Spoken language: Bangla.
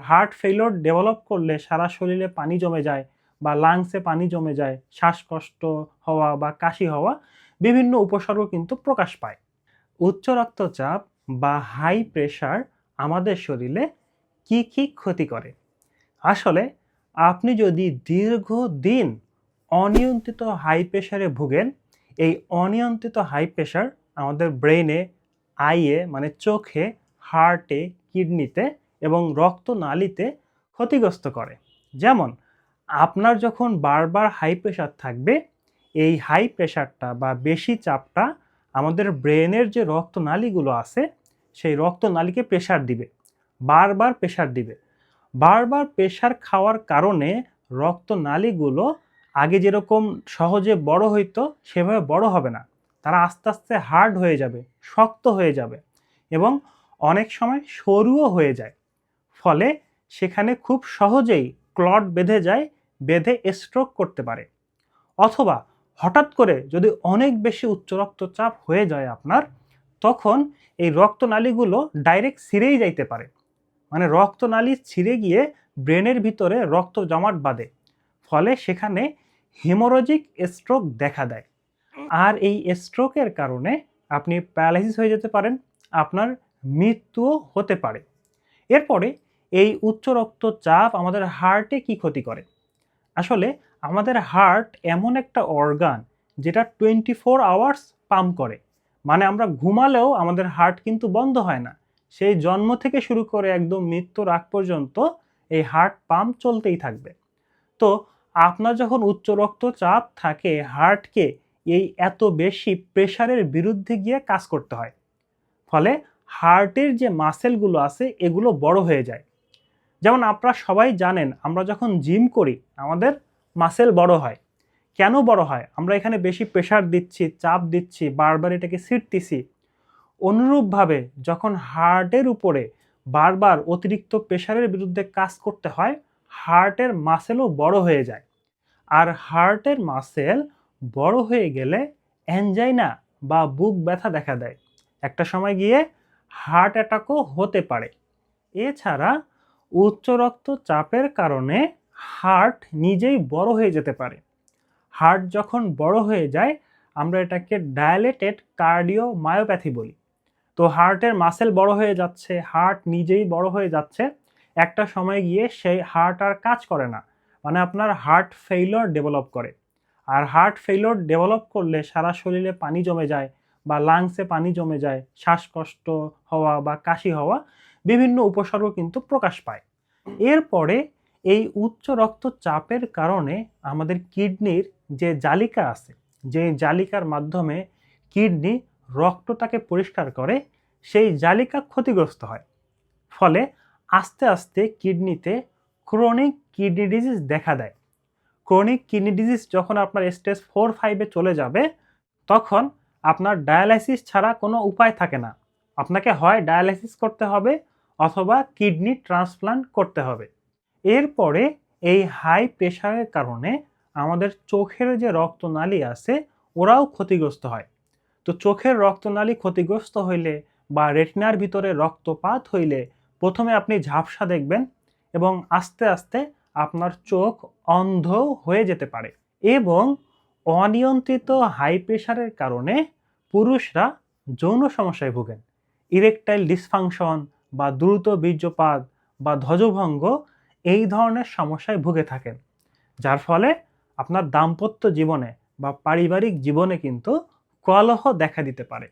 হার্ট ফেইলিওর ডেভেলপ করলে সারা শরীরে পানি জমে যায় বা লাংসে পানি জমে যায়, শ্বাসকষ্ট হওয়া বা কাশি হওয়া বিভিন্ন উপসর্গ কিন্তু প্রকাশ পায়। উচ্চ রক্তচাপ বা হাই প্রেশার আমাদের শরীরে কি কি ক্ষতি করে? আসলে আপনি যদি দীর্ঘদিন অনিয়ন্ত্রিত হাই প্রেশারে ভোগেন, এই অনিয়ন্ত্রিত হাই প্রেশার আমাদের ব্রেনে, আইয়ে মানে চোখে, হার্টে, কিডনিতে এবং রক্তনালীতে ক্ষতিগ্রস্ত করে। যেমন আপনার যখন বারবার হাই প্রেশার থাকবে, এই হাই প্রেশারটা বা বেশি চাপটা আমাদের ব্রেনের যে রক্তনালীগুলো আছে সেই রক্তনালীকে প্রেশার দিবে, বারবার প্রেশার দিবে। বারবার প্রেশার খাওয়ার কারণে রক্তনালীগুলো আগে যেরকম সহজে বড় হইতো সেভাবে বড় হবে না, তারা আস্তে আস্তে হার্ড হয়ে যাবে, শক্ত হয়ে যাবে এবং অনেক সময় সরুও হয়ে যায়। ফলে সেখানে খুব সহজেই ক্লট বেঁধে যায়, বেঁধে স্ট্রোক করতে পারে। অথবা হঠাৎ করে যদি অনেক বেশি উচ্চ রক্তচাপ হয়ে যায় আপনার, তখন এই রক্তনালীগুলো ডাইরেক্ট ছিঁড়েই যাইতে পারে, মানে রক্তনালী ছিঁড়ে গিয়ে ব্রেনের ভিতরে রক্ত জমাট বাঁধে, ফলে সেখানে হেমোরোজিক স্ট্রোক দেখা দেয়। আর এই স্ট্রোকের কারণে আপনি প্যারালাইসিস হয়ে যেতে পারেন, আপনার মৃত্যুও হতে পারে। এরপরে এই উচ্চ রক্তচাপ আমাদের হার্টে কি ক্ষতি করে? আসলে আমাদের হার্ট এমন একটা অর্গান যেটা 24 আওয়ার্স পাম্প করে, মানে আমরা ঘুমালেও আমাদের হার্ট কিন্তু বন্ধ হয় না। সেই জন্ম থেকে শুরু করে একদম মৃত্যুর আগ পর্যন্ত এই হার্ট পাম্প চলতেই থাকবে। তো আপনার যখন উচ্চ রক্তচাপ থাকে, হার্টকে এই এত বেশি প্রেশারের বিরুদ্ধে গিয়ে কাজ করতে হয়, ফলে হার্টের যে মাসেলগুলো আছে এগুলো বড় হয়ে যায়। যেমন আপনারা সবাই জানেন, আমরা যখন জিম করি আমাদের মাসেল বড় হয়। কেন বড় হয়? আমরা এখানে বেশি প্রেশার দিচ্ছি, চাপ দিচ্ছি, বারবার এটাকে ছিঁড়তেছি। অনুরূপভাবে যখন হার্টের উপরে বারবার অতিরিক্ত প্রেশারের বিরুদ্ধে কাজ করতে হয়, হার্টের মাসেলও বড় হয়ে যায়। আর হার্টের মাসেল বড় হয়ে গেলে অ্যানজাইনা বা বুক ব্যথা দেখা দেয়। একটা সময় গিয়ে হার্ট অ্যাটাকও হতে পারে। এছাড়া উচ্চ রক্তচাপের কারণে হার্ট নিজেই বড় হয়ে যেতে পারে। হার্ট যখন বড় হয়ে যায় আমরা এটাকে ডায়ালেটেড কার্ডিওমায়োপ্যাথি বলি। তো হার্টের মাসেল বড় হয়ে যাচ্ছে, হার্ট নিজেই বড় হয়ে যাচ্ছে, একটা সময় গিয়ে সেই হার্ট আর কাজ করে না, মানে আপনার হার্ট ফেইলিওর ডেভেলপ করে। আর হার্ট ফেইলিওর ডেভেলপ করলে সারা শরীরে পানি জমে যায় বা লাংসে পানি জমে যায়, শ্বাসকষ্ট হওয়া বা কাশি হওয়া বিভিন্ন উপসর্গ কিন্তু প্রকাশ পায়। এরপরে এই উচ্চ রক্তচাপের কারণে আমাদের কিডনির যে জালিকা আছে, যে জালিকার মাধ্যমে কিডনি রক্তটাকে পরিষ্কার করে, সেই জালিকা ক্ষতিগ্রস্ত হয়। ফলে আস্তে আস্তে কিডনিতে ক্রনিক কিডনি ডিজিজ দেখা দেয়। ক্রনিক কিডনি ডিজিজ যখন আপনার স্টেজ 4-5-এ চলে যাবে, তখন আপনার ডায়ালাইসিস ছাড়া কোনো উপায় থাকে না। আপনাকে হয় ডায়ালাইসিস করতে হবে অথবা কিডনি ট্রান্সপ্লান্ট করতে হবে। এরপরে এই হাই প্রেশারের কারণে আমাদের চোখের যে রক্তনালী আছে ওরাও ক্ষতিগ্রস্ত হয়। তো চোখের রক্তনালী ক্ষতিগ্রস্ত হইলে বা রেটিনার ভিতরে রক্তপাত হইলে প্রথমে আপনি ঝাপসা দেখবেন এবং আস্তে আস্তে আপনার চোখ অন্ধ হয়ে যেতে পারে। এবং অনিয়ন্ত্রিত হাই প্রেশারের কারণে পুরুষরা যৌন সমস্যায় ভোগেন। ইরেকটাইল ডিসফাংশন বা দ্রুত বীর্যপাত বা ধ্বজভঙ্গ এই ধরনের সমস্যায় ভুগে থাকেন, যার ফলে আপনার দাম্পত্য জীবনে বা পারিবারিক জীবনে কিন্তু কলহ দেখা দিতে পারে।